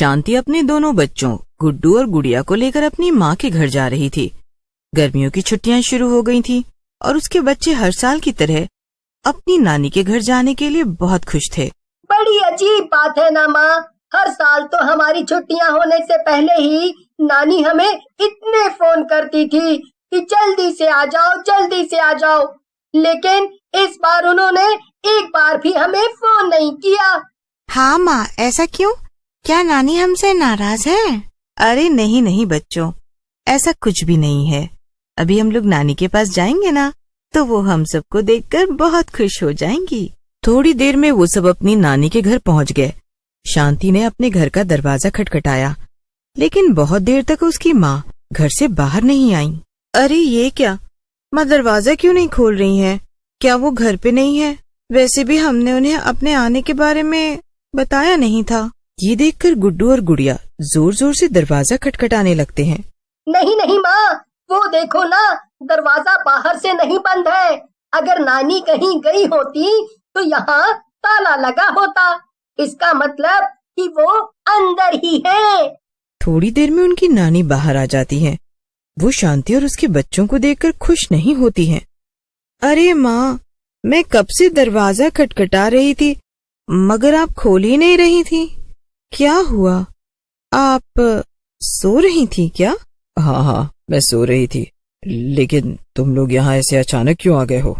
शांति अपने दोनों बच्चों गुड्डू और गुड़िया को लेकर अपनी माँ के घर जा रही थी। गर्मियों की छुट्टियां शुरू हो गई थीं और उसके बच्चे हर साल की तरह अपनी नानी के घर जाने के लिए बहुत खुश थे। बड़ी अजीब बात है ना माँ, हर साल तो हमारी छुट्टियां होने से पहले ही नानी हमें इतने फोन करती थी कि जल्दी से आ जाओ, जल्दी से आ जाओ, लेकिन इस बार उन्होंने एक बार भी हमें फोन नहीं किया। हाँ माँ, ऐसा क्यों? क्या नानी हमसे नाराज है? अरे नहीं नहीं बच्चों, ऐसा कुछ भी नहीं है। अभी हम लोग नानी के पास जाएंगे ना, तो वो हम सबको देखकर बहुत खुश हो जाएंगी। थोड़ी देर में वो सब अपनी नानी के घर पहुंच गए। शांति ने अपने घर का दरवाजा खटखटाया, लेकिन बहुत देर तक उसकी माँ घर से बाहर नहीं आई। अरे ये क्या, माँ दरवाजा क्यों नहीं खोल रही हैं? क्या वो घर पे नहीं है? वैसे भी हमने उन्हें अपने आने के बारे में बताया नहीं था। ये देखकर गुड्डू और गुड़िया जोर जोर से दरवाजा खटखटाने लगते हैं। नहीं नहीं माँ, वो देखो ना, दरवाजा बाहर से नहीं बंद है। अगर नानी कहीं गई होती तो यहाँ ताला लगा होता। इसका मतलब कि वो अंदर ही है। थोड़ी देर में उनकी नानी बाहर आ जाती हैं। वो शांति और उसके बच्चों को देखकर खुश नहीं होती हैं। अरे माँ, मैं कब से दरवाजा खटखटा रही थी, मगर आप खोल ही नहीं रही थी। क्या हुआ? आप सो रही थी क्या? हाँ, मैं सो रही थी, लेकिन तुम लोग यहाँ ऐसे अचानक क्यों आ गए हो?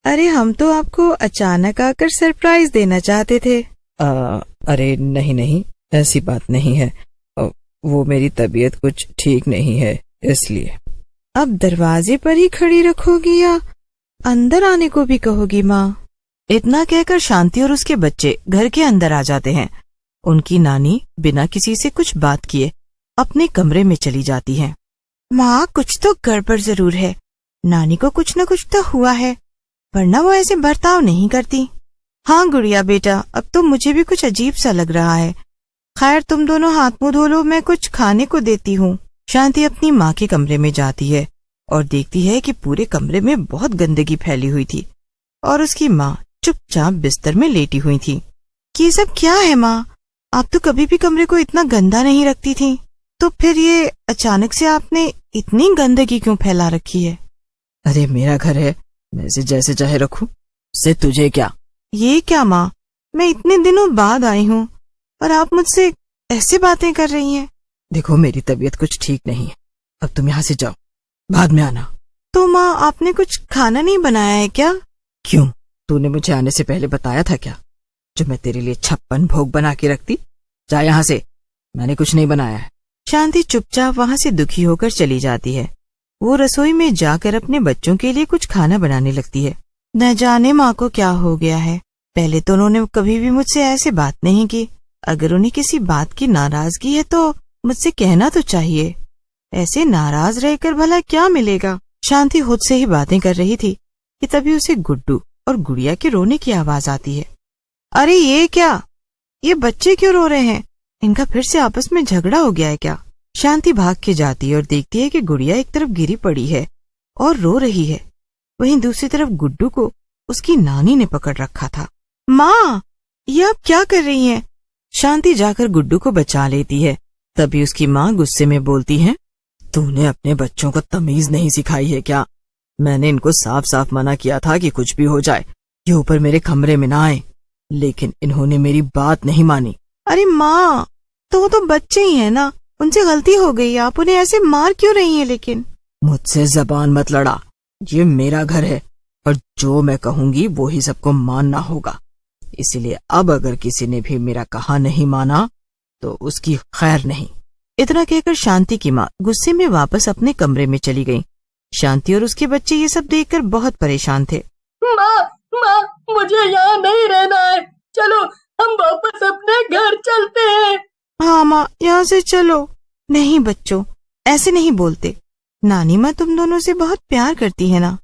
अरे हम तो आपको अचानक आकर सरप्राइज देना चाहते थे। अरे नहीं, ऐसी बात नहीं है। वो मेरी तबीयत कुछ ठीक नहीं है, इसलिए। अब दरवाजे पर ही खड़ी रखोगी या अंदर आने को भी कहोगी माँ? इतना कहकर शांति और उसके बच्चे घर के अंदर आ जाते हैं। उनकी नानी बिना किसी से कुछ बात किए अपने कमरे में चली जाती है। माँ, कुछ तो गड़बड़ जरूर है। नानी को कुछ न कुछ तो हुआ है, वरना वो ऐसे बर्ताव नहीं करती। हाँ गुड़िया बेटा, अब तो मुझे भी कुछ अजीब सा लग रहा है। खैर तुम दोनों हाथ मुंह धो लो, मैं कुछ खाने को देती हूँ। शांति अपनी माँ के कमरे में जाती है और देखती है कि पूरे कमरे में बहुत गंदगी फैली हुई थी और उसकी माँ चुपचाप बिस्तर में लेटी हुई थी। ये सब क्या है माँ? आप तो कभी भी कमरे को इतना गंदा नहीं रखती थी, तो फिर ये अचानक से आपने इतनी गंदगी क्यों फैला रखी है? अरे मेरा घर है, मैं इसे जैसे चाहे रखूं, उससे तुझे क्या? ये क्या माँ, मैं इतने दिनों बाद आई हूँ और आप मुझसे ऐसे बातें कर रही हैं। देखो मेरी तबीयत कुछ ठीक नहीं है, अब तुम यहाँ से जाओ, बाद में आना। तो माँ, आपने कुछ खाना नहीं बनाया है क्या? क्यों, तूने मुझे आने से पहले बताया था क्या, जो मैं तेरे लिए 56 भोग बना के रखती? जा यहाँ से, मैंने कुछ नहीं बनाया है। शांति चुपचाप वहाँ से दुखी होकर चली जाती है। वो रसोई में जाकर अपने बच्चों के लिए कुछ खाना बनाने लगती है। न जाने माँ को क्या हो गया है, पहले तो उन्होंने कभी भी मुझसे ऐसे बात नहीं की। अगर उन्हें किसी बात की नाराजगी है तो मुझसे कहना तो चाहिए। ऐसे नाराज रहकर भला क्या मिलेगा? शांति खुद से ही बातें कर रही थी कि तभी उसे गुड्डू और गुड़िया के रोने की आवाज आती है। अरे ये क्या, ये बच्चे क्यों रो रहे हैं? इनका फिर से आपस में झगड़ा हो गया है क्या? शांति भाग के जाती है और देखती है कि गुड़िया एक तरफ गिरी पड़ी है और रो रही है, वहीं दूसरी तरफ गुड्डू को उसकी नानी ने पकड़ रखा था। माँ, ये आप क्या कर रही हैं? शांति जाकर गुड्डू को बचा लेती है। तभी उसकी माँ गुस्से में बोलती है, तूने अपने बच्चों को तमीज नहीं सिखाई है क्या? मैंने इनको साफ साफ मना किया था कि कुछ भी हो जाए ये ऊपर मेरे कमरे में ना आए, लेकिन इन्होंने मेरी बात नहीं मानी। अरे माँ, तो वो तो बच्चे ही है ना, उनसे गलती हो गई, आप उन्हें ऐसे मार क्यों रही हैं? लेकिन मुझसे जबान मत लड़ा, ये मेरा घर है और जो मैं कहूंगी वो ही सबको मानना होगा। इसलिए अब अगर किसी ने भी मेरा कहा नहीं माना तो उसकी खैर नहीं। इतना कहकर शांति की माँ गुस्से में वापस अपने कमरे में चली गई। शांति और उसके बच्चे ये सब देखकर बहुत परेशान थे। माँ, मुझे यहाँ नहीं रहना है, चलो हम वापस अपने घर चलते हैं। हाँ माँ, यहाँ से चलो। नहीं बच्चों, ऐसे नहीं बोलते। नानी माँ तुम दोनों से बहुत प्यार करती है ना,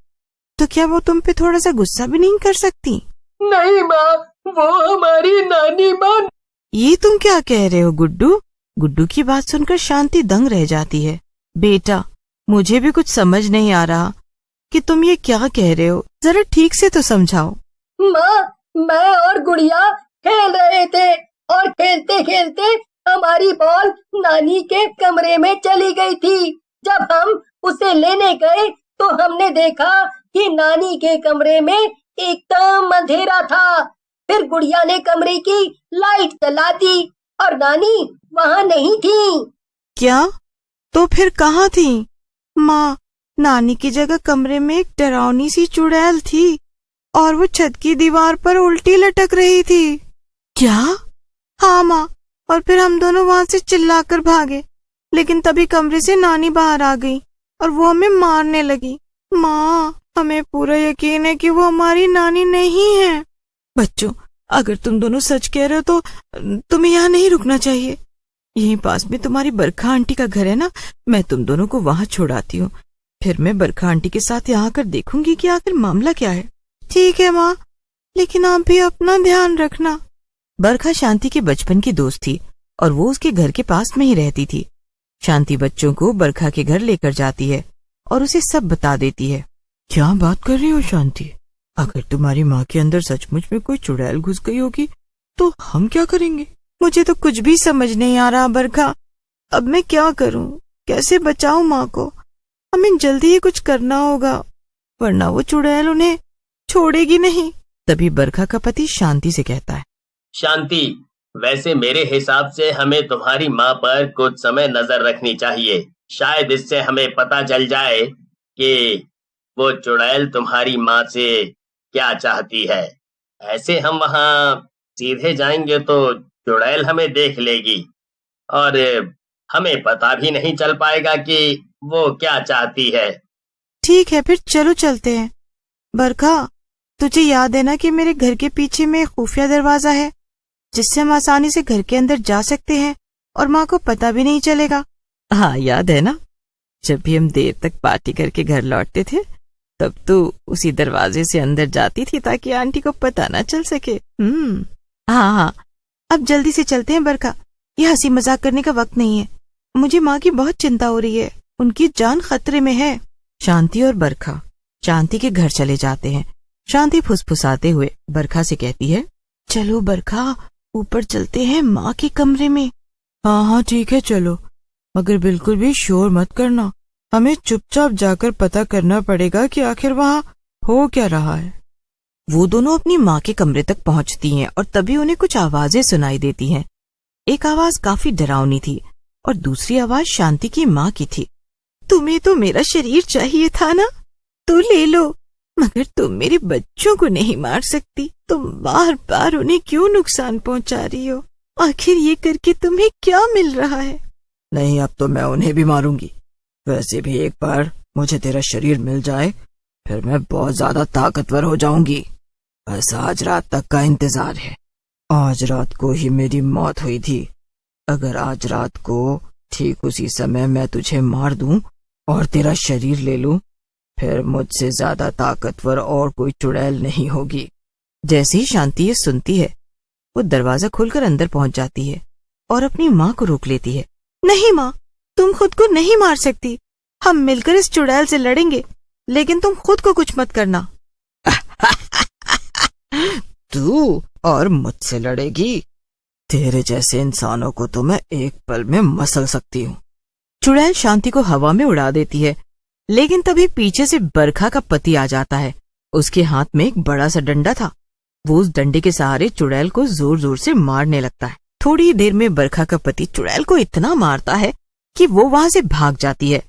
तो क्या वो तुम पे थोड़ा सा गुस्सा भी नहीं कर सकती? नहीं माँ, वो हमारी नानी माँ। ये तुम क्या कह रहे हो गुड्डू? गुड्डू की बात सुनकर शांति दंग रह जाती है। बेटा, मुझे भी कुछ समझ नहीं आ रहा कि तुम ये क्या कह रहे हो, जरा ठीक से तो समझाओ। माँ, मैं और गुड़िया खेल रहे थे और खेलते खेलते हमारी बॉल नानी के कमरे में चली गई थी। जब हम उसे लेने गए तो हमने देखा कि नानी के कमरे में एकदम अंधेरा था। फिर गुड़िया ने कमरे की लाइट जला दी और नानी वहाँ नहीं थी। क्या? तो फिर कहाँ थी? माँ, नानी की जगह कमरे में एक डरावनी सी चुड़ैल थी और वो छत की दीवार पर उल्टी लटक रही थी। क्या? हाँ माँ, और फिर हम दोनों वहाँ से चिल्लाकर भागे, लेकिन तभी कमरे से नानी बाहर आ गई और वो हमें मारने लगी। माँ, हमें पूरा यकीन है कि वो हमारी नानी नहीं है। बच्चों, अगर तुम दोनों सच कह रहे हो तो तुम्हें यहाँ नहीं रुकना चाहिए। यहीं पास में तुम्हारी बरखा आंटी का घर है ना, मैं तुम दोनों को वहाँ छोड़ाती हूँ। फिर मैं बरखा आंटी के साथ यहाँ आकर देखूंगी कि आखिर मामला क्या है। ठीक है माँ, लेकिन आप भी अपना ध्यान रखना। बरखा शांति के बचपन की दोस्त थी और वो उसके घर के पास में ही रहती थी। शांति बच्चों को बरखा के घर लेकर जाती है और उसे सब बता देती है। क्या बात कर रही हो शांति? अगर तुम्हारी माँ के अंदर सचमुच में कोई चुड़ैल घुस गई होगी तो हम क्या करेंगे? मुझे तो कुछ भी समझ नहीं आ रहा बरखा। अब मैं क्या करूं? कैसे बचाऊं माँ को? हमें जल्दी ही कुछ करना होगा, वरना वो चुड़ैल उन्हें छोड़ेगी नहीं। तभी बरखा का पति शांति से कहता है, शांति, वैसे मेरे हिसाब से हमें तुम्हारी माँ पर कुछ समय नजर रखनी चाहिए। शायद इससे हमें पता चल जाए कि वो चुड़ैल तुम्हारी माँ से क्या चाहती है। ऐसे हम वहाँ सीधे जाएंगे तो चुड़ैल हमें देख लेगी और हमें पता भी नहीं चल पाएगा कि वो क्या चाहती है। ठीक है, फिर चलो चलते हैं। बरखा, तुझे याद है ना कि मेरे घर के पीछे में खुफिया दरवाजा है जिससे हम आसानी से घर के अंदर जा सकते हैं और माँ को पता भी नहीं चलेगा। हाँ, याद है ना, जब भी हम देर तक पार्टी करके घर लौटते थे तब तो उसी दरवाजे से अंदर जाती थी ताकि आंटी को पता ना चल सके। हाँ, अब जल्दी से चलते हैं बरखा, ये हंसी मजाक करने का वक्त नहीं है। मुझे माँ की बहुत चिंता हो रही है, उनकी जान खतरे में है। शांति और बरखा शांति के घर चले जाते हैं। शांति फुसफुसाते हुए बरखा से कहती है, चलो बरखा, ऊपर चलते हैं माँ के कमरे में। हाँ, ठीक है, चलो, मगर बिल्कुल भी शोर मत करना। हमें चुपचाप जाकर पता करना पड़ेगा कि आखिर वहाँ हो क्या रहा है। वो दोनों अपनी माँ के कमरे तक पहुँचती हैं और तभी उन्हें कुछ आवाजें सुनाई देती हैं। एक आवाज काफी डरावनी थी और दूसरी आवाज शांति की माँ की थी। तुम्हें तो मेरा शरीर चाहिए था ना, तो ले लो, मगर तुम मेरे बच्चों को नहीं मार सकती। तुम बार बार उन्हें क्यों नुकसान पहुँचा रही हो? आखिर ये करके तुम्हें क्या मिल रहा है? नहीं, अब तो मैं उन्हें भी मारूंगी। वैसे भी एक बार मुझे तेरा शरीर मिल जाए फिर मैं बहुत ज्यादा ताकतवर हो जाऊंगी। बस आज रात तक का इंतजार है। आज रात को ही मेरी मौत हुई थी। अगर आज रात को ठीक उसी समय मैं तुझे मार दूं और तेरा शरीर ले लूं, फिर मुझसे ज्यादा ताकतवर और कोई चुड़ैल नहीं होगी। जैसे ही शांति ये सुनती है, वो दरवाजा खोलकर अंदर पहुंच जाती है और अपनी माँ को रोक लेती है। नहीं माँ, तुम खुद को नहीं मार सकती। हम मिलकर इस चुड़ैल से लड़ेंगे, लेकिन तुम खुद को कुछ मत करना। तू और मुझसे लड़ेगी? तेरे जैसे इंसानों को तो मैं एक पल में मसल सकती हूँ। चुड़ैल शांति को हवा में उड़ा देती है, लेकिन तभी पीछे से बरखा का पति आ जाता है। उसके हाथ में एक बड़ा सा डंडा था। वो उस डंडे के सहारे चुड़ैल को जोर जोर से मारने लगता है। थोड़ी ही देर में बरखा का पति चुड़ैल को इतना मारता है कि वो वहां से भाग जाती है।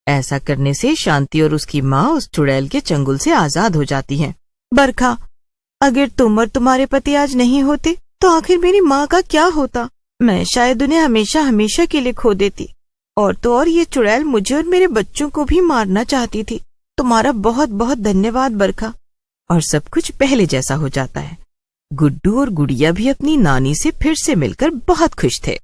ऐसा करने से शांति और उसकी माँ उस चुड़ैल के चंगुल से आजाद हो जाती हैं। बरखा, अगर तुम और तुम्हारे पति आज नहीं होते तो आखिर मेरी माँ का क्या होता? मैं शायद उन्हें हमेशा हमेशा के लिए खो देती। और तो और ये चुड़ैल मुझे और मेरे बच्चों को भी मारना चाहती थी। तुम्हारा बहुत बहुत धन्यवाद बरखा। और सब कुछ पहले जैसा हो जाता है। गुड्डू और गुड़िया भी अपनी नानी से फिर से मिलकर बहुत खुश थे।